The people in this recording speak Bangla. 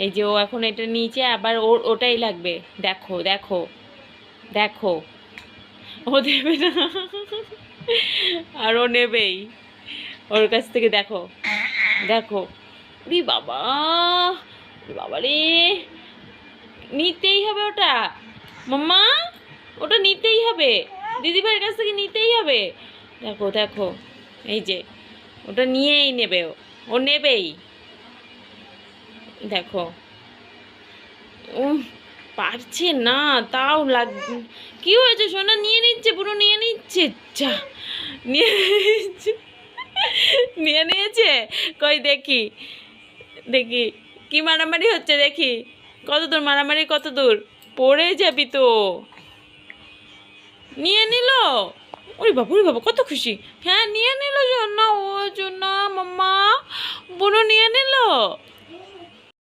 এই যে ও এখন এটা নিচে, আবার ওর ওটাই লাগবে। দেখো দেখো দেখো, ও দেবে না, আর ও নেবেই ওর কাছ থেকে। দেখো দেখো, উরি বাবা, উরি বাবা রে, নিতেই হবে ওটা মাম্মা, ওটা নিতেই হবে, দিদিভাইয়ের কাছ থেকে নিতেই হবে। দেখো দেখো, এই যে ওটা নিয়েই নেবে, ও নেবেই। দেখো, পারছে না, তাও কি হয়েছে সোনা, নিয়ে নিচ্ছে, পুরো নিয়ে নিচ্ছে, যা নিয়ে নিচ্ছে, নিয়ে নিয়েছে। কই দেখি, দেখি কি মারামারি হচ্ছে, দেখি কত দূর মারামারি, কত দূর, পড়ে যাবি তো। নিয়ে নিল, ওরে বাবা কত খুশি। হ্যাঁ নিয়ে নিল জন্য, ও জন্য মাম্মা, বুনু নিয়ে নিল।